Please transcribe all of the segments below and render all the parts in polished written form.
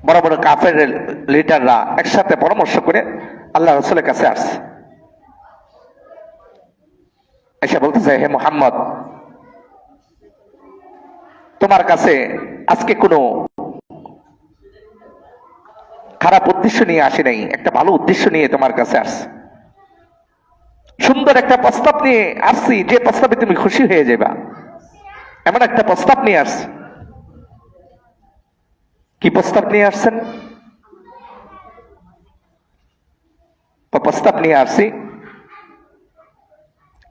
বড় বড় কাফের লিডাররা একসাথে পরামর্শ করে আল্লাহ রসুলের কাছে আসছে, এসে বলতেছে, হে মুহাম্মদ, তোমার কাছে আজকে কোনো খারাপ উদ্দেশ্য নিয়ে আসি নাই, একটা ভালো উদ্দেশ্য নিয়ে তোমার কাছে আসছি। সুন্দর একটা প্রস্তাব নিয়ে আসছি, যে প্রস্তাবে তুমি খুশি হয়ে যাবা, এমন একটা প্রস্তাব নিয়ে আসছি। কি প্রস্তাব নিয়ে আসছেন? প্রস্তাব নিয়ে আসছি,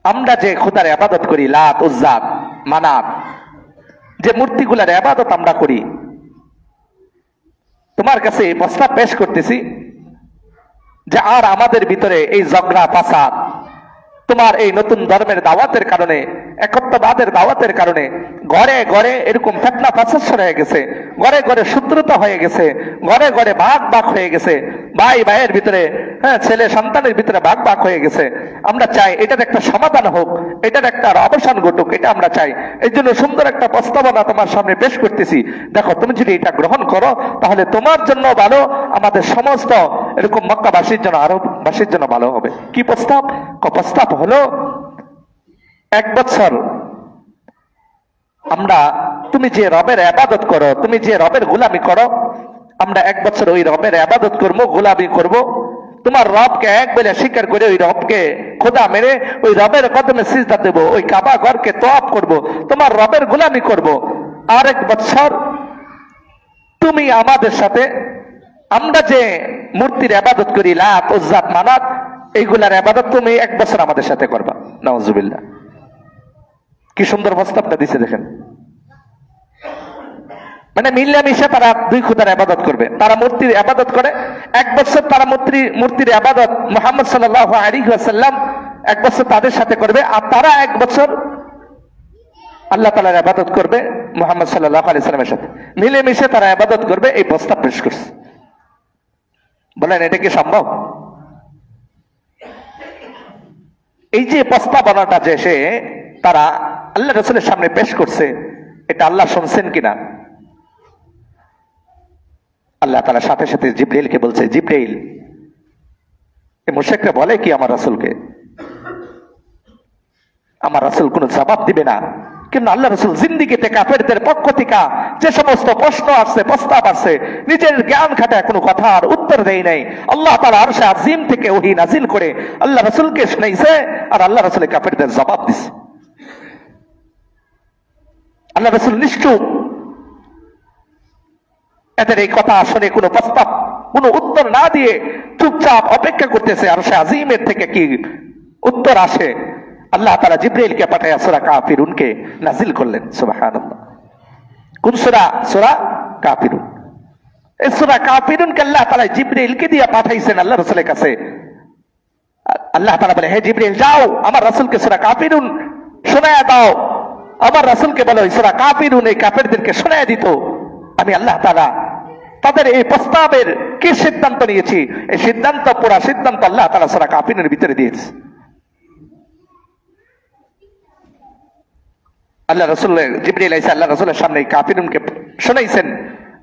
আমরা যে খোদার ইবাদত করি, লাত, উজ্জা, মানাত, যে মূর্তিগুলার ইবাদত আমরা করি, তোমার কাছে এই প্রস্তাব পেশ করতেছি যে আর আমাদের ভিতরে এই ঝগড়া ফাসাদ, তোমার এই নতুন ধর্মের দাওয়াতের কারণে, একত্ববাদের দাওয়াতের কারণে ঘরে ঘরে এরকম ফিতনা ফাসাদ হয়ে গেছে, ঘরে ঘরে শত্রুতা হয়ে গেছে, ঘরে ঘরে ভাগ ভাগ হয়ে গেছে, ভাই ভাইয়ের ভিতরে, ছেলে সন্তানের ভিতরে ভাগ ভাগ হয়ে গেছে। আমরা চাই এটার একটা সমাধান হোক, এটার একটা অবসান ঘটুক, এটা আমরা চাই। এই জন্য সুন্দর একটা প্রস্তাবনা তোমার সামনে পেশ করতেছি। দেখো, তুমি যদি এটা গ্রহণ করো তাহলে তোমার জন্য ভালো, আমাদের সমস্ত এরকম মক্কাবাসীর জন্য, আরববাসীর জন্য ভালো হবে। কি প্রস্তাব? প্রস্তাব হলো, 1 বছর আমরা, তুমি যে রবের ইবাদত করো, তুমি যে রবের গোলামি করো, আমরা 1 বছর ওই রবের ইবাদত করব, গোলামি করব। তোমার রবকে এক বলে স্বীকার করে ওই রবকে খোদা মেরে ওই রবের কদমে সিজদা দেব, ওই কাবা ঘরকে তওয়াফ করব, তোমার রবের গোলামি করব। আর 1 বছর তুমি আমাদের সাথে, আমরা যে মূর্তির ইবাদত করি, লাত, উজ্জা, মানাত, এইগুলার ইবাদত তুমি 1 বছর আমাদের সাথে করবা। নাউজুবিল্লাহ। কি সুন্দর প্রস্তাবটা দিছে দেখেন। মানে মিলেমিশে তারা দুই খোদার ইবাদত করবে। তারা মূর্তির ইবাদত করে 1 বছর, তারা মূর্তির ইবাদত মুহাম্মদ সাল্লাল্লাহু আলাইহি ওয়াসাল্লাম 1 বছর তাদের সাথে করবে, আর তারা 1 বছর আল্লাহ তাআলার ইবাদত করবে মুহাম্মদ সাল্লাল্লাহু আলাইহি ওয়াসাল্লামের সাথে। মিলেমিশে তারা ইবাদত করবে, এই প্রস্তাব পেশ করছে। বলেন, এটা কি সম্ভব? এই যে প্রস্তাবনাটা যে সে তারা আল্লাহ রাসূলের সামনে পেশ করছে, এটা আল্লাহ শুনছেন কিনা? আল্লাহ তাআলা সাথে সাথে জিবরাইলকে বলছে, জিবরাইল, এই মুশরিকরা বলে কি আমার রাসূলকে? আমার রাসূল কোনো জবাব দিবে না। কিন্তু আল্লাহ রাসূল জিন্দেগিতে কাফেরদের পক্ষ থেকে যে সমস্ত প্রশ্ন আসছে, প্রস্তাব আসছে, নিজের জ্ঞান খাটায় কোনো কথার উত্তর দেয় নাই। আল্লাহ তাআলা আরশে আজিম থেকে ওহী নাজিল করে আল্লাহ রাসূলকে শুনাইছে, আর আল্লাহ রাসূল কাফেরদের জবাব দিছে। আল্লাহ রাসূল নিশ্চুপ, এদের এই কথা শুনে কোনো প্রস্তাব, কোনো উত্তর না দিয়ে চুপচাপ অপেক্ষা করতেছে আরশে আজিমের থেকে কি উত্তর আসে। আল্লাহ তাআলা জিবরাইলকে পাঠায় সূরা কাফিরুনকে নাজিল করলেন। সুবহানাল্লাহ। কোন সূরা? সূরা কাফিরুন। এই সূরা কাফিরুনকে আল্লাহ তাআলা জিবরাইলকে দিয়ে পাঠাইছেন আল্লাহ রাসূলের কাছে। আল্লাহ তাআলা বলে, হে জিবরাইল, যাও আমার রাসূলকে সূরা কাফিরুন শোনায়া দাও। আমার রাসূলকে বলো সূরা কাফিরুন এই কাফেরদেরকে শোনায়া দিত। আমি আল্লাহ তাআলা তাদের এই প্রস্তাবের কি সিদ্ধান্ত নিয়েছি, এই সিদ্ধান্ত, পুরা সিদ্ধান্ত আল্লাহ তাআলা সূরা কাফিরুনের ভিতরে দিয়েছে। আল্লাহ রাসূল, জিবরাইল আইসা আল্লাহ রাসূলের সামনে কাফিরুনকে শোনাইছেন,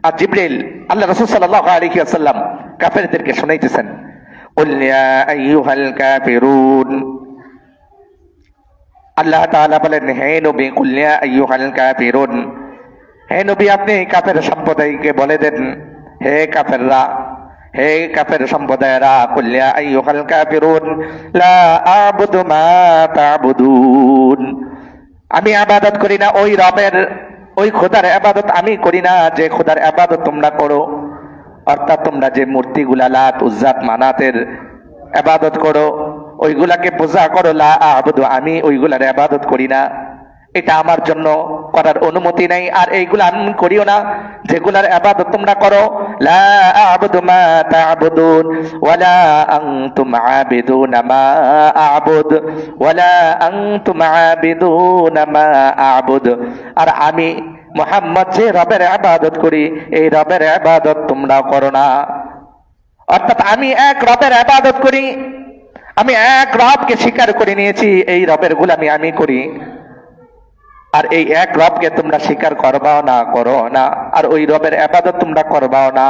আর জিবরাইল আল্লাহ রাসূল সাল্লাল্লাহু আলাইহি ওয়াসাল্লাম কাফেরদেরকে শোনাইতেছেন। কুল ইয়া আইয়ুহাল কাফিরুন, আল্লাহ তাআলা বলেন, হে নবী, কুল ইয়া আইয়ুহাল কাফিরুন, হে নবী, আপনি কাফের সম্প্রদায়কে বলে দেন, হে কাফেররা, হে কাফের সম্প্রদায়েরা, কুল ইয়া আইয়ুহাল কাফিরুন লা আ'বুদু মা তা'বুদুন, আমি ইবাদত করি না ওই রবের, ওই খোদার ইবাদত আমি করি না যে খোদার ইবাদত তোমরা করো। অর্থাৎ তোমরা যে মূর্তিগুলা, লাত, উজ্জা, মানাতের ইবাদত করো, ওইগুলাকে পূজা করো, লা আ'বুদু, আমি ওইগুলার ইবাদত করি না, এটা আমার জন্য করার অনুমতি নাই। আর এইগুলা আমি করিও না যেগুলার ইবাদত তোমরা করো। লা আ'বুদু মা তা'বুদুন ওয়ালা আনতুম আবিদুনা মা আ'বুদ ওয়ালা আনতুম আবিদুনা মা আ'বুদ, আর আমি মুহাম্মদ যে রবের ইবাদত করি, এই রবের ইবাদত তোমরা করো না। অর্থাৎ আমি এক রবের ইবাদত করি, আমি এক রবকে স্বীকার করে নিয়েছি, এই রবের গোলামি আমি করি। আর এই এক রবকে তোমরা স্বীকার করবাও না, করো না, আর ওই রবের ইবাদত তোমরা করবাও না।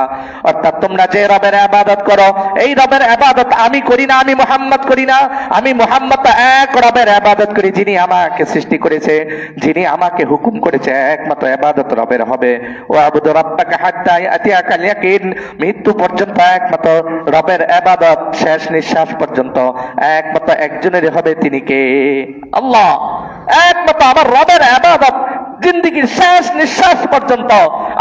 অর্থাৎ তোমরা যে রবের ইবাদত করো, এই রবের ইবাদত আমি করি না, আমি মুহাম্মদ করি না। আমি মুহাম্মদ এক রবের ইবাদত করি, যিনি আমাকে সৃষ্টি করেছে, যিনি আমাকে হুকুম করেছে। একমাত্র ইবাদত রবের হবে। ওয়াবুদু রাব্বাকা হাত্তা ইয়াতিয়াকাল ইয়াকিন, মৃত্যু পর্যন্ত একমাত্র রবের ইবাদত, শেষ নিঃশ্বাস পর্যন্ত একমাত্র একজনেরই হবে। তিনি কে? আল্লাহ। একমাত্র আমার রবের ইবাদত জিন্দেগীর শেষ নিঃশ্বাস পর্যন্ত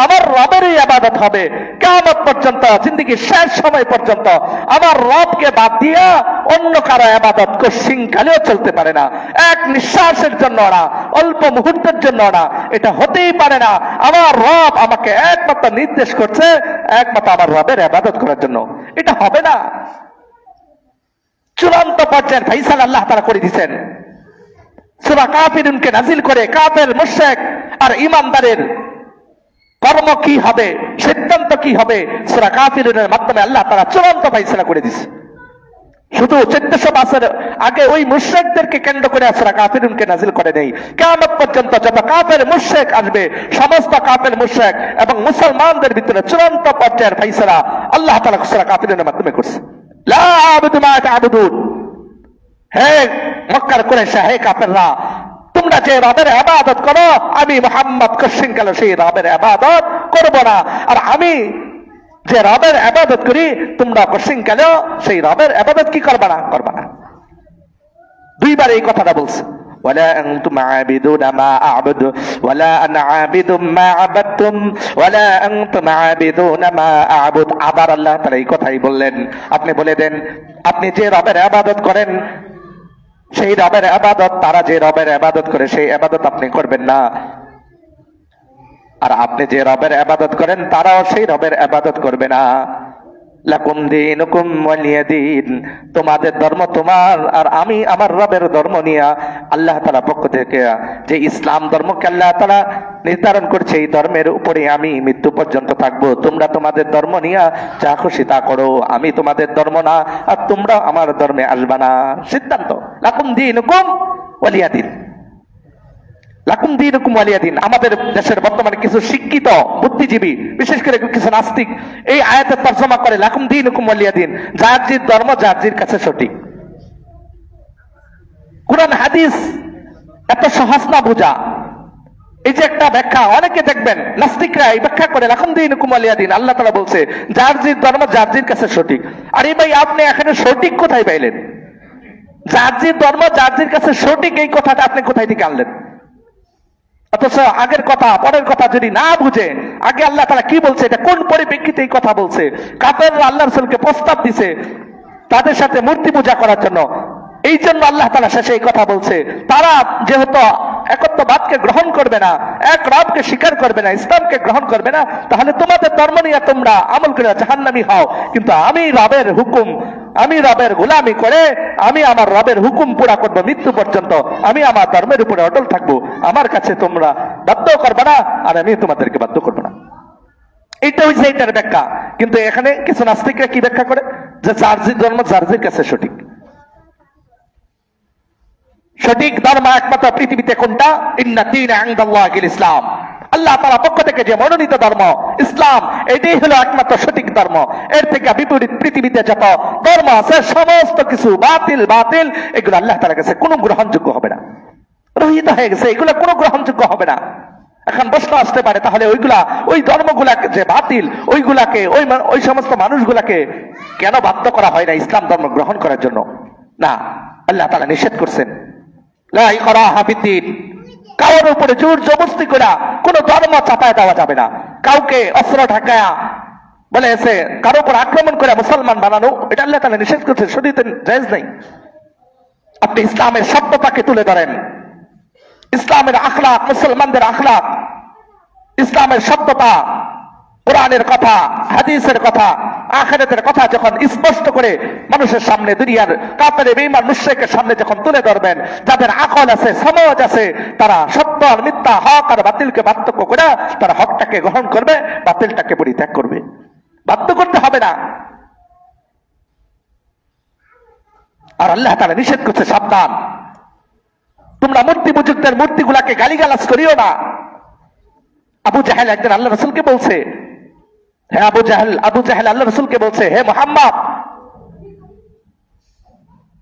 আমার রবেরই ইবাদত হবে। কিয়ামত পর্যন্ত, জিন্দেগীর শেষ সময় পর্যন্ত আমার রবকে বাদ দিয়া অন্য কারো ইবাদত কোশ্চিনকালেও চলতে পারে না। এক নিঃশ্বাসের জন্য না, অল্প মুহূর্তের জন্য না, এটা হতেই পারে না। আমার রব আমাকে একমাত্র নির্দেশ করছে একমাত্র আমার রবের ইবাদত করার জন্য, এটা হবে না। চূড়ান্ত পর্যায়ের ফাইসালা আল্লাহ তাআলা করে দিয়েছেন। সূরা কাফিরুনকে নাজিল করে কাফের, মুশরিক আর ঈমানদারের কর্ম কি হবে, সিদ্ধান্ত কি হবে, সূরা কাফিরুনের মাধ্যমে আল্লাহ তাআলা চূড়ান্ত ফাইসালা করে দিয়েছে। শুধু 1400 বছর আগে ওই মুশরিকদেরকে কেন্দ্র করে সূরা কাফিরুনকে নাজিল করে নেই। কিয়ামত পর্যন্ত যত কাফের মুশরিক আসবে, সমস্ত কাফের মুশরিক এবং মুসলমানদের ভিতরে চূড়ান্ত পর্যায়ের ফাইসালা আল্লাহ তাআলা সূরা কাফিরুনের মাধ্যমে করছে। লা আ'বুদু মা তা'বুদুন, হে মক্কার কুরাইশা, হে কাফেররা, তোমরা যে রবের ইবাদত করো, আমি মুহাম্মদ কোশ্চিনকালে সেই রবের ইবাদত করব না। আর আমি যে রবের ইবাদত করি, তোমরা কোশ্চিনকালেও সেই রবের ইবাদত কি করবা না, করবা না। দুইবার এই কথাটা বলছে। ওয়ালা আনতুম আবিদুনা মা আ'বুদু ওয়ালা আনা আবিদুম মা আবাদতুম ওয়ালা আনতুম আবিদুনা মা আ'বুদ। আবার আল্লাহ তাআলা এই কথাই বললেন। আপনি বলে দেন, আপনি যে রবের ইবাদত করেন সেই রবের ইবাদত, তারা যে রবের ইবাদত করে সেই ইবাদত আপনি করবেন না। আর আপনি যে রবের ইবাদত করেন তারাও সেই রবের ইবাদত করবে না। লাকুম দীনুকুম ওয়ালিয়া দীন, তোমাদের ধর্ম তোমার, আর আমি আমার রবের ধর্ম নিয়া আল্লাহ তাআলা পক্ষ থেকে যে ইসলাম ধর্মকে আল্লাহ তাআলা নির্ধারণ করছে, এই ধর্মের উপরে আমি মৃত্যু পর্যন্ত থাকবো। তোমরা তোমাদের ধর্ম নিয়া যা খুশি তা করো, আমি তোমাদের ধর্ম না, আর তোমরা আমার ধর্মে আসবা না। সিদ্ধান্ত লাকুম দীনুকুম ওয়ালিয়া দীন, লাকুম দীনুকুম ওয়ালিয়া দীন। আমাদের দেশের বর্তমানে কিছু শিক্ষিত বুদ্ধিজীবী, বিশেষ করে কিছু নাস্তিক, এই আয়াতের তরজমা করে লাকুম দীনুকুম ওয়ালিয়া দীন, যার জির ধর্ম যার জির কাছে সঠিক। কুরআন হাদিস এত সহজ না বোঝা। এই যে একটা ব্যাখ্যা, অনেকে দেখবেন নাস্তিকরা এই ব্যাখ্যা করে লাকুম দীনুকুম ওয়ালিয়া দীন, আল্লাহ তাআলা বলছে যার জির ধর্ম যার জির কাছে সঠিক। আরে ভাই, আপনি এখানে সঠিক কোথায় পাইলেন? যার জির ধর্ম যার জির কাছে সঠিক, এই কথাটা আপনি কোথায় থেকে আনলেন? অথচ আগের কথা পরের কথা যদি না বুঝে, আগে আল্লাহ তাআলা কি বলছে, এটা কোন পরিপ্রেক্ষিতে এই কথা বলছে, কাফেররা আল্লাহ রাসূলকে প্রস্তাব দিছে তাদের সাথে মূর্তি পূজা করার জন্য। এই জন্য আল্লাহ তাআলা শেষে এই কথা বলছে, তারা যেহেতু একত্ববাদকে গ্রহণ করবে না, এক রবকে স্বীকার করবে না, ইসলামকে গ্রহণ করবে না, তাহলে তোমাদের ধর্ম নিয়ে তোমরা আমল করে জাহান্নামী হও। কিন্তু আমি রবের হুকুম, আমি রবের গোলামি করে আমি আমার রবের হুকুম পুরা করবো মৃত্যু পর্যন্ত। আমি আমার ধর্মের উপরে অটল থাকবো। আমার কাছে তোমরা বাধ্য করবে না, আর আমি তোমাদেরকে বাধ্য করবো না। এইটা হচ্ছে এইটার ব্যাখ্যা। কিন্তু এখানে কিছু নাস্তিকরা কি ব্যাখ্যা করে, যে জার্জির ধর্ম জার্জির কাছে সঠিক। সঠিক ধর্ম একমাত্র পৃথিবীতে কোনটা? ইন্না দীনা ইনদাল্লাহিল ইসলাম, আল্লাহ তাআলার পক্ষ থেকে যে মনোনীত ধর্ম ইসলাম, এটাই হলো একমাত্র সঠিক ধর্ম। এর থেকে বিপরীত পৃথিবীতে যত ধর্ম আছে সমস্ত কিছু বাতিল বাতিল, এগুলো আল্লাহ তাআলার কাছে কোনো গ্রহণযোগ্য হবে না, রহিত হয়ে গেছে, এগুলো কোনো গ্রহণযোগ্য হবে না। এখন প্রশ্ন আসতে পারে, তাহলে ওইগুলা, ওই ধর্মগুলাকে যে বাতিল, ওইগুলাকে ওই সমস্ত মানুষগুলাকে কেন বাধ্য করা হয় না ইসলাম ধর্ম গ্রহণ করার জন্য? না, আল্লাহ তাআলা নিষেধ করছেন, লা ইকরাহা ফিদ্দীন, কারোর উপরে জোর জবরদস্তি করা কোন ধর্ম চাপায় দেওয়া যাবে না। কাউকে অস্ত্র ঢাকায়া বলে এসে কারো উপর আক্রমণ করে মুসলমান বানানো, এটা আল্লাহ তাআলা নিষেধ করছে, শরীয়তে জায়েজ নাই। আপনি ইসলামের সত্যতাকে তুলে ধরেন, ইসলামের আখলাক, মুসলমানদের আখলাক, ইসলামের সত্যতা, কোরআনের কথা, হাদিসের কথা, আখিরাতের কথা যখন স্পষ্ট করে মানুষের সামনে, দুনিয়ার কাফের বেঈমান মুশরিকের সামনে যখন তুলে ধরবেন, যাদের আকল আছে, সমাজ আছে, তারা সত্য আর মিথ্যা, হক আর বাতিলকে পার্থক্য করে তারা হকটাকে গ্রহণ করবে, বাতিলটাকে পরিত্যাগ করবে। বাধ্য করতে হবে না। আর আল্লাহ তাআলা নিষেধ করছে, সাবধান, তোমরা মূর্তি পূজকদের মূর্তিগুলাকে গালিগালাজ করিও না। আবু জাহেল একদিন আল্লাহ রসুলকে বলছে, হ্যাঁ আবু জাহেল আল্লাহ রসুলকে বলছে, হে মুহাম্মদ,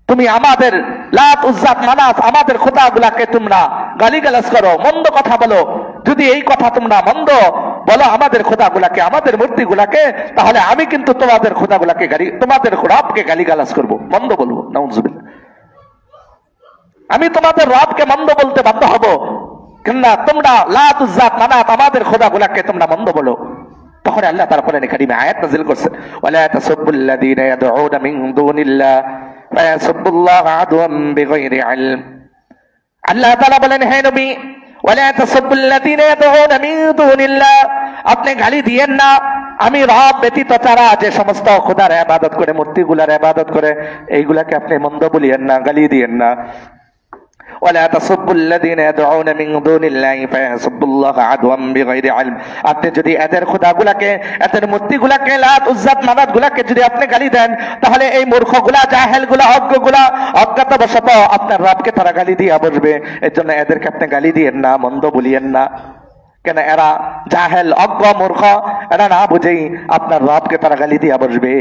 তুমি আমাদের লাত উজ্জাত মানাত আমাদের খোদাগুলাকে তোমরা গালিগালাজ করো, মন্দ কথা বলো। যদি এই কথা তোমরা মন্দ বলো আমাদের খোদাগুলাকে, আমাদের মূর্তিগুলাকে, তাহলে আমি কিন্তু তোমাদের খোদাগুলাকে তোমাদের রবকে গালিগালাজ করবো, মন্দ বলবো। নাউজুবিল্লাহ। আমি তোমাদের রবকে মন্দ বলতে বাধ্য হব, কেননা তোমরা লাত উজ্জাত মানাত আমাদের খোদাগুলাকে তোমরা মন্দ বলো। তখন আল্লাহ তাআলা কোরআনে কারীমে আয়াত নাযিল করছে, ওয়ালা তাসুবুল্লাযীনা ইয়াদউনা মিন দুনিল্লাহ ফায়াসুবুল্লাহ আদওয়ান বিগাইরি ইলম। আল্লাহ তাআলা বলেন, হে নবী, ওয়ালা তাসুবুল্লাযীনা ইয়াদউনা মিন দুনিল্লাহ, আপনি গালি দিয়েন না আমি রব ব্যতীত তারা যে সমস্ত খোদার ইবাদত করে, মূর্তিগুলার ইবাদত করে, এইগুলাকে আপনি মন্দ বলিয়েন না, গালি দিয়েন না। ওয়ালা তাসুবুল্লাযীনা ইয়াদউনা মিন দুনিল্লাহি ফায়াসুবুল্লাহা আদওয়ান বিগাইরি ইলম। আপনি যদি এদের খোদাগুলাকে, এদের মূর্তিগুলাকে, লাত উজ্জাত মানাত গুলাকে যদি আপনি গালি দেন, তাহলে এই মূর্খগুলা, জাহেলগুলা, অজ্ঞগুলা অজ্ঞাতবশত আপনার রবকে তারা গালি দিয়ে বসবে। এর জন্য এদেরকে আপনি গালি দিয়েন না, মন্দ বলিয়েন না। কেন? এরা জাহেল, অজ্ঞ, মূর্খ, এরা না বুঝেই আপনার রবকে তারা গালি দিয়ে বসবে।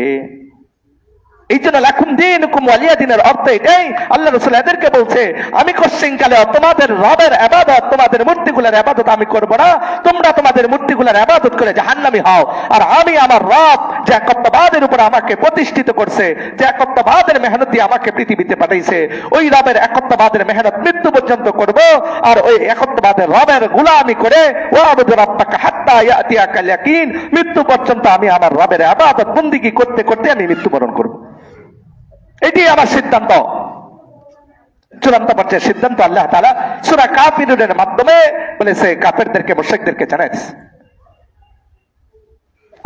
এই জন্য লাকুম দীনুকুম ওয়ালিয়া দিনের অর্থ এটাই। আল্লাহ রাসূল এদেরকে বলছে, আমি কশ্চিনকালে তোমাদের রবের ইবাদত, তোমাদের মূর্তিগুলোর ইবাদত আমি করব না। তোমরা তোমাদের মূর্তিগুলোর ইবাদত করে জাহান্নামী হও, আর আমি আমার রব যে একত্ববাদের উপর আমাকে প্রতিষ্ঠিত করছে, যে একত্ববাদের মেহনত দিয়ে আমাকে পৃথিবীতে পাঠাইছে, ওই রবের একত্ববাদের মেহনত মৃত্যু পর্যন্ত করব। আর ওই একত্ববাদের রবের গোলামি করে ওয়াবুদু রাব্বাকা হাত্তা ইয়াতিয়াকাল ইয়াকিন, মৃত্যু পর্যন্ত আমি আমার রবের ইবাদত বন্দেগী করতে করতে আমি মৃত্যুবরণ করব। এটি আমার সিদ্ধান্ত, চূড়ান্ত পর্যায়ের সিদ্ধান্ত। আল্লাহ তাআলা সূরা কাফিরুনের মাধ্যমে বলেছে, কাফেরদেরকে, মুশরিকদেরকে জানাইছে।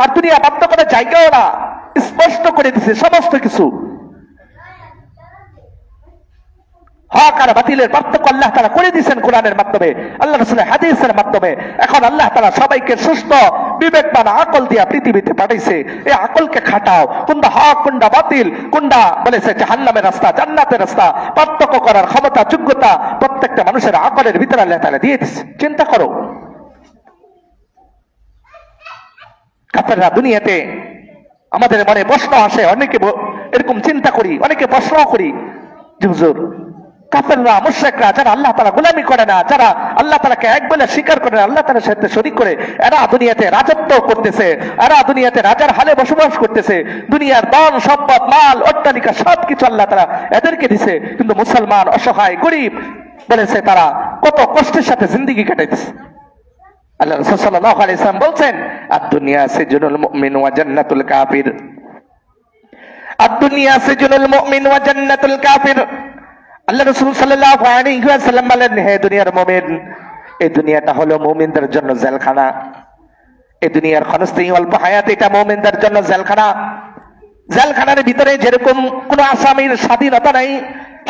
আর দুনিয়া বাধ্য করে জায়গাও না, স্পষ্ট করে দিছে সমস্ত কিছু। হক আর বাতিলের পার্থক্য আল্লাহ তাআলা করে দিয়েছেন কোরআনের মাধ্যমে, আল্লাহ রাসূলের হাদিসের মাধ্যমে। এখন আল্লাহ তাআলা সবাইকে সুস্থ বিবেকবান আকল দিয়া পৃথিবীতে পাঠাইছে। এই আকলকে খাটাও, কোনটা হক, কোনটা বাতিল, কোনটা বলেছে জাহান্নামের রাস্তা, জান্নাতের রাস্তা, পার্থক্য করার ক্ষমতা, যোগ্যতা প্রত্যেকটা মানুষের আকলের ভিতরে আল্লাহ তাআলা দিয়ে দিয়েছে। চিন্তা করো, কাফেররা দুনিয়াতে, আমাদের মনে প্রশ্ন আসে, অনেকে এরকম চিন্তা করি, অনেকে প্রশ্ন করি যে হুজুর, কাফেররা, মুশরিকরা, যারা আল্লাহ তাআলা গোলামি করে না, যারা আল্লাহ তাআলাকে এক বলে স্বীকার করে না, আল্লাহ তাআলার সাথে শরীক করে, এরা দুনিয়াতে রাজত্ব করতেছে, এরা দুনিয়াতে রাজার হালে বসবাস করতেছে, দুনিয়ার ধন সম্পদ, মাল, অট্টালিকা সবকিছু আল্লাহ তাআলা এদেরকে দিছে, কিন্তু মুসলমান, অসহায়, গরিব বলেছে তারা কত কষ্টের সাথে জিন্দেগি কাটাইতেছে। আল্লাহ রাসূল সাল্লাল্লাহু আলাইহি ওয়াসাল্লাম বলছেন, আদ-দুনিয়া সিজনুল মুমিন ওয়া জান্নাতুল কাফির। আদ-দুনিয়া সিজনুল মুমিন ওয়া জান্নাতুল কাফির। আল্লাহ রাসূল সাল্লাল্লাহু আলাইহি ওয়াসাল্লাম বলেন, হে দুনিয়ার মুমিন, এই দুনিয়াটা হলো মুমিনদের জন্য জেলখানা। এই দুনিয়ার ক্ষণস্থায়ী অল্প হায়াত, এটা মুমিনদের জন্য জেলখানা। জেলখানার ভিতরে যেরকম কোন আসামির স্বাধীনতা নাই,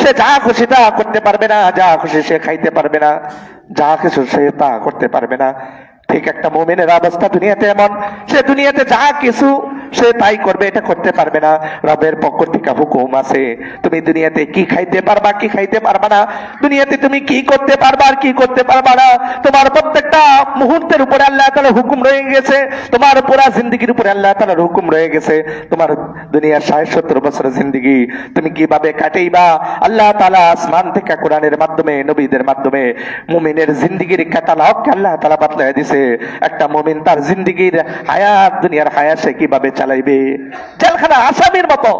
সে যা খুশি তা করতে পারবে না, যা খুশি সে খাইতে পারবে না, যা কিছু সে তা করতে পারবে না, ঠিক একটা মুমিনের অবস্থা দুনিয়াতে এমন, সে দুনিয়াতে যা কিছু সে তাই করবে, এটা করতে পারবে না। রবের পক্ষ থেকে হুকুম আছে, তুমি দুনিয়াতে কি খাইতে পারবা, কি খাইতে পারবা না, দুনিয়াতে তুমি কি করতে পারবা আর কি করতে পারবা না, তোমার প্রত্যেকটা মুহূর্তের উপরে আল্লাহ তাআলার হুকুম রয়ে গেছে, তোমার পুরা জিন্দেগির উপরে আল্লাহ তাআলার হুকুম রয়ে গেছে। তোমার দুনিয়ার ৬০-৭০ বছরের জিন্দেগি তুমি কিভাবে কাটাইবা, আল্লাহ তাআলা আসমান থেকে কোরআনের মাধ্যমে, নবীদের মাধ্যমে মুমিনের জিন্দেগির ক্যাটালগ আল্লাহ তাআলা বাতলায় দিছে। একটা মুমিন তার জিন্দেগির হায়াত, দুনিয়ার হায়াত সে কিভাবে চালাইবে, জেলখানা আসামির মতো।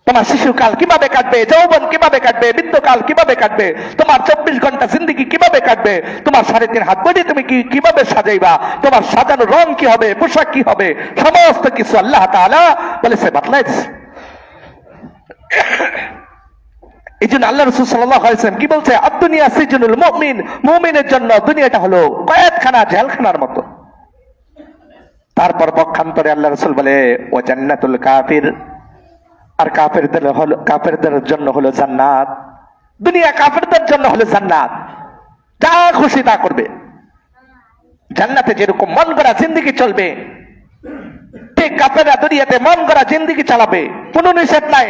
তোমার শিশুকাল কিভাবে কাটবে, যৌবন কিভাবে কাটবে, বৃদ্ধকাল কিভাবে কাটবে, তোমার 24 ঘন্টা জিন্দেগি কিভাবে কাটবে, তোমার 3.5 হাত বডি তুমি কিভাবে সাজাইবা, তোমার সাজানোর রং কি হবে, পোশাক কি হবে, সমস্ত কিছু আল্লাহ তাআলা বলেছে, বাতলায় দিছে। এই জন্য আল্লাহ রাসূল সাল্লাল্লাহু আলাইহি ওয়াসাল্লাম কি বলছে, আদ-দুনিয়া সিজনুল মুমিন, মুমিনের জন্য দুনিয়াটা হলো কয়েদখানা, জেলখানার মতো। তারপর পক্ষান্তরে আল্লাহ রাসূল বলে, ও জান্নাতুল কাফির, আর কাফেরদের জন্য হলো জান্নাত। দুনিয়া কাফেরদের জন্য হলো জান্নাত, যা খুশি তা করবে। জান্নাতে যেরকম মন গড়া জিন্দেগি চলবে, ঠিক কাফেররা দুনিয়াতে মন গড়া জিন্দেগি চালাবে, কোনো নিষেধ নাই।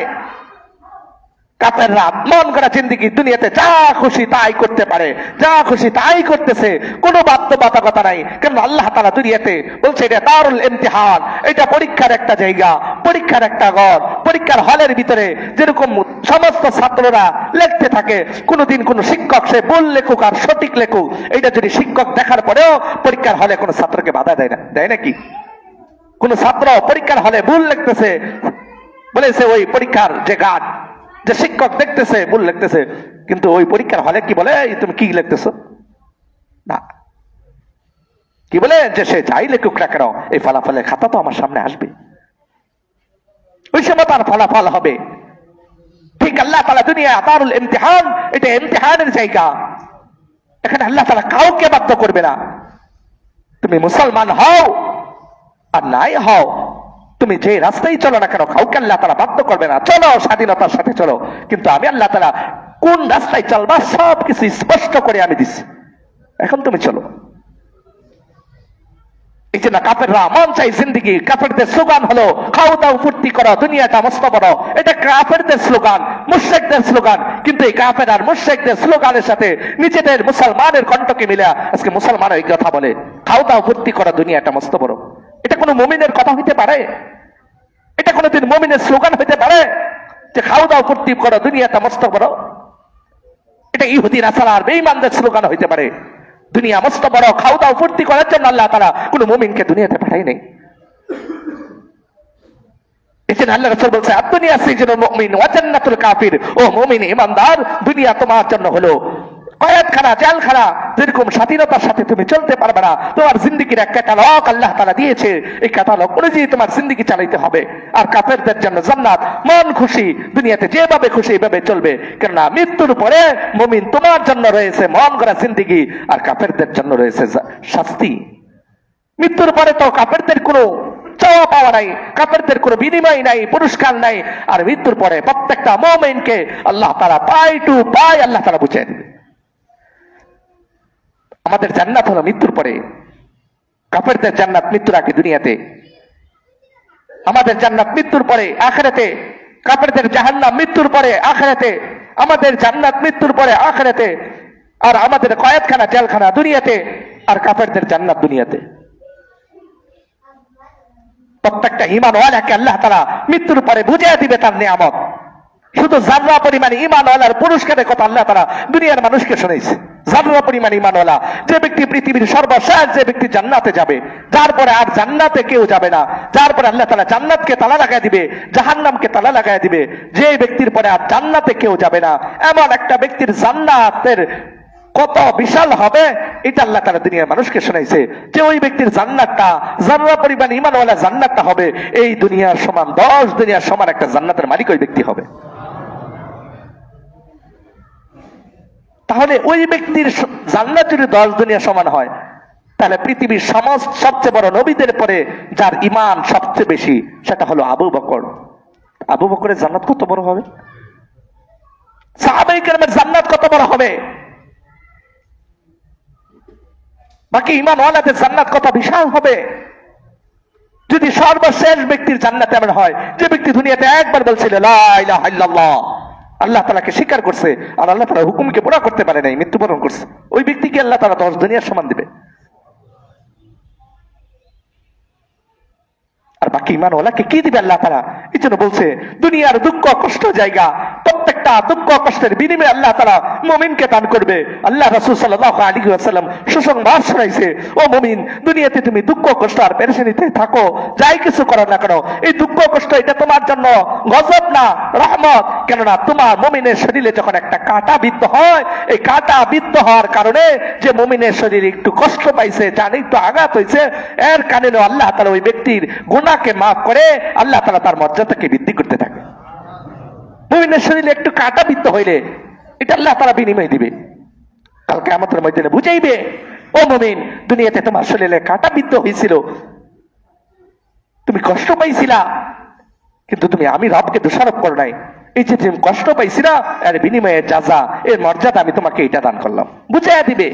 কাফেররা মন গড়া জিন্দেগি দুনিয়াতে যা খুশি তাই করতে পারে, যা খুশি তাই করতেছে, কোনো বাধ্যবাধকতা নাই। কেন আল্লাহ তাআলা দুনিয়াতে বলছে এটা দারুল ইমতিহান, এটা পরীক্ষার একটা জায়গা, পরীক্ষার একটা ঘর। পরীক্ষার হলের ভিতরে যেরকম সমস্ত ছাত্ররা লিখতে থাকে, কোনোদিন কোন শিক্ষক সে ভুল লেখুক আর সঠিক লেখুক, এটা যদি শিক্ষক দেখার পরেও পরীক্ষার হলে কোনো ছাত্রকে বাধা দেয় না, দেয় নাকি? কোন ছাত্র পরীক্ষার হলে ভুল লিখতেছে, বলেছে ওই পরীক্ষার যে গার্ড, যে শিক্ষক দেখতেছে ভুল লিখতেছে, কিন্তু ওই পরীক্ষার হলে কি বলে, এই তুমি কি লিখতেছো? না, কি বলে যে সে যাই লেখুক না কেন, এই ফলাফলের খাতা তো আমার সামনে আসবে, ওই সময় তার ফলাফল হবে। ঠিক আল্লাহ তাআলা দুনিয়া দারুল ইমতিহান, এটা ইমতিহানের জায়গা। এখানে আল্লাহ তাআলা কাউকে বাধ্য করবে না। তুমি মুসলমান হও আর নাই হও, তুমি যে রাস্তায় চলো না কেন, কাউকে আল্লাহ তাআলা বাধ্য করবে না। চলো স্বাধীনতার সাথে চলো, কিন্তু আমি আল্লাহ তাআলা কোন রাস্তায় চলবা সব কিছু স্পষ্ট করে আমি দিচ্ছি, এখন তুমি চলো। এই যে না কাফেররা মন চাই জিন্দেগি, কাফেরদের স্লোগান হলো খাও দাও ফুর্তি করো, দুনিয়াটা মস্ত বড়। এটা কাফেরদের স্লোগান, মুশরিকদের স্লোগান। কিন্তু এই কাফের আর মুশরিকদের স্লোগানের সাথে নিজেদের মুসলমানের কণ্ঠকে মিলে আজকে মুসলমান এই কথা বলে, খাও দাও ফুর্তি করো, দুনিয়াটা মস্ত বড়। এটা কোনো মুমিনের কথা হইতে পারে? এটা কোনোদিন মুমিনের স্লোগান হইতে পারে যে খাও দাও ফুর্তি করো, দুনিয়াটা মস্ত বড়? এটা ইহুদি নাসারা আর বেঈমানদের স্লোগান হইতে পারে। দুনিয়া মস্ত বড়, খাও দাও ফুর্তি করার জন্য আল্লাহ তাআলা কোন মুমিনকে দুনিয়াতে পাঠায় নাই। এজন্য আল্লাহ রাসূল বলছে আদ-দুনিয়া সিজনুল মুমিন ওয়া জান্নাতুল কাফির। ও মুমিন ইমানদার, দুনিয়া তোমার জন্য হলো কয়েদখানা, জেলখানা। যেরকম স্বাধীনতার সাথে তুমি চলতে পারবে না, তোমার জিন্দেগির এক ক্যাটালগ আল্লাহ তাআলা দিয়েছে, এই ক্যাটালগ অনুযায়ী তোমার জিন্দেগি চালাইতে হবে। আর কাফেরদের জন্য জান্নাত, মন খুশি, দুনিয়াতে যেভাবে খুশি এইভাবে চলবে। কেননা মৃত্যুর পরে মুমিন তোমার জন্য রয়েছে মন গড়া জিন্দেগি, আর কাফেরদের জন্য রয়েছে শাস্তি। মৃত্যুর পরে তো কাফেরদের কোনো চাওয়া পাওয়া নাই, কাফেরদের কোনো বিনিময় নাই, পুরস্কার নাই। আর মৃত্যুর পরে প্রত্যেকটা মুমিনকে আল্লাহ তাআলা পাই টু পাই আল্লাহ তাআলা বুঝিয়ে দিবে। আমাদের জান্নাত হলো মৃত্যুর পরে, কাফেরদের জান্নাত মৃত্যুর আগে দুনিয়াতে। আমাদের জান্নাত মৃত্যুর পরে আখিরাতে, কাফেরদের জাহান্নাম মৃত্যুর পরে আখিরাতে। আমাদের জান্নাত মৃত্যুর পরে আখিরাতে, আর আমাদের কয়েদখানা জেলখানা দুনিয়াতে, আর কাফেরদের জান্নাত দুনিয়াতে। প্রত্যেকটা ঈমানওয়ালাকে আল্লাহ তাআলা মৃত্যুর পরে বুঝিয়ে দিবে তার নিয়ামত। শুধু জাররা পরিমাণ ঈমানওয়ালার পুরস্কারের কথা আল্লাহ তাআলা দুনিয়ার মানুষকে শুনাইছে। জাররা পরিমাণ ঈমানওয়ালা যে ব্যক্তি পৃথিবীর সর্বশেষ যে ব্যক্তি জান্নাতে যাবে, যার পরে আর জান্নাতে কেউ যাবে না, যার পরে আল্লাহ তাআলা জান্নাতকে তালা লাগাই দিবে, জাহান্নামকে তালা লাগাই দিবে, যে ব্যক্তির পরে আর জান্নাতে কেউ যাবে না, এমন একটা ব্যক্তির জান্নাতের কত বিশাল হবে এটা আল্লাহ তাআলা দুনিয়ার মানুষকে শোনাইছে। যে ওই ব্যক্তির জান্নাতটা জাররা পরিমাণ ঈমানওয়ালা জান্নাতটা হবে এই দুনিয়ার সমান, 10 দুনিয়ার সমান একটা জান্নাতের মালিক ওই ব্যক্তি হবে। তাহলে ওই ব্যক্তির জান্নাত যদি 10 দুনিয়া সমান হয়, তাহলে পৃথিবীর সবচেয়ে বড় নবীদের পরে যার ঈমান সবচেয়ে বেশি সেটা হলো আবু বকর। আবু বকরের জান্নাত কত বড় হবে, সাহাবায়ে কেরামের জান্নাত কত বড় হবে, বাকি ঈমানওয়ালাদের জান্নাত কত বিশাল হবে। যদি সর্বশেষ ব্যক্তির জান্নাত এমন হয় যে ব্যক্তি দুনিয়াতে একবার বলছিল লা ইলাহা ইল্লাল্লাহ, আল্লাহ তাআলাকে স্বীকার করছে আর আল্লাহ তাআলার হুকুমকে পুরা করতে পারে নাই, মৃত্যুবরণ করছে, ওই ব্যক্তিকে আল্লাহ তাআলা 10 দুনিয়ার সমান দিবে। আর বাকি ঈমানওয়ালাকে কি দিবে আল্লাহ তাআলা? এই জন্য বলছে দুনিয়ার দুঃখ কষ্ট জায়গা, প্রত্যেকটা দুঃখ কষ্টের বিনিময়ে আল্লাহ তাআলা মুমিনকে দান করবে। আল্লাহ রাসূল সাল্লাল্লাহু আলাইহি ওয়াসাল্লাম সুসংবাদ শোনাইছে, ও মুমিন, দুনিয়াতে তুমি দুঃখ কষ্ট আর পেরেশানিতে থাকো, যাই কিছু করো না কেন, এই দুঃখ কষ্ট এটা তোমার জন্য গজব না রহমত। কেননা তোমার মুমিনের শরীরে যখন একটা কাঁটা বিদ্ধ হয়, এই কাঁটা বিদ্ধ হওয়ার কারণে যে মুমিনের শরীরে একটু কষ্ট পাইছে, জানে একটু আঘাত হয়েছে, এর কারণে আল্লাহ তাআলা ওই ব্যক্তির গুনাহকে মাফ করে আল্লাহ তাআলা তার মর্যাদাকে বৃদ্ধি করতে থাকে। মুমিনের শরীরে একটু কাঁটা বিদ্ধ হইলে এটা আল্লাহ তাআলা বিনিময় দিবে, কাল কিয়ামতের ময়দানে বুঝাইবে, ও মুমিন, দুনিয়াতে তোমার শরীরে কাঁটা বিদ্ধ হয়েছিল, তুমি কষ্ট পাইছিলা, কিন্তু তুমি আমি রবকে দোষারোপ করো নাই, এই যে তুমি কষ্ট পাইছিলা এর বিনিময়ে জাযা, এর মর্যাদা আমি তোমাকে এটা দান করলাম, বুঝাইয়া দিবে।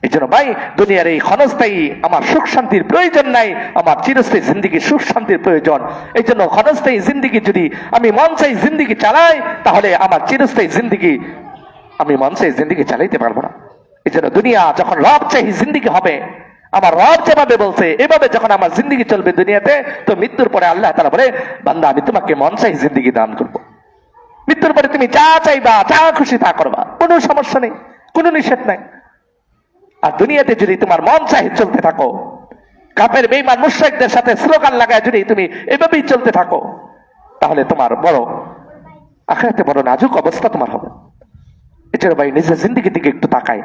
এই জন্য ভাই দুনিয়ার এই ক্ষণস্থায়ী আমার সুখ শান্তির প্রয়োজন নাই, আমার চিরস্থায়ী জিন্দিগি সুখ শান্তির প্রয়োজন। এই জন্য ক্ষণস্থায়ী জিন্দিগি যদি আমি মন চাই জিন্দিগি চালাই, তাহলে আমার চিরস্থায়ী জিন্দিগি আমি মন চাই জিন্দিগি চালাইতে পারবো না। এই জন্য দুনিয়া যখন রব চাই জিন্দিগি হবে, আমার রব যেভাবে বলছে এভাবে যখন আমার জিন্দিগি চলবে দুনিয়াতে, তো মৃত্যুর পরে আল্লাহ তাআলা বলে, বান্দা আমি তোমাকে মন চাই জিন্দিগি দান করবো। মৃত্যুর পরে তুমি যা চাইবা, যা খুশি তা করবা, কোনো সমস্যা নেই, কোনো নিষেধ নাই। আর দুনিয়াতে যদি তোমার মন চাই চলতে থাকো, কাফের বেঈমান মুশরিকদের সাথে স্লোগান লাগায় যদি তুমি এভাবেই চলতে থাকো, তাহলে তোমার বড় আখিরাতে বড় নাজুক অবস্থা তোমার হবে। এছাড়া ভাই নিজের জিন্দিগির দিকে একটু তাকায়।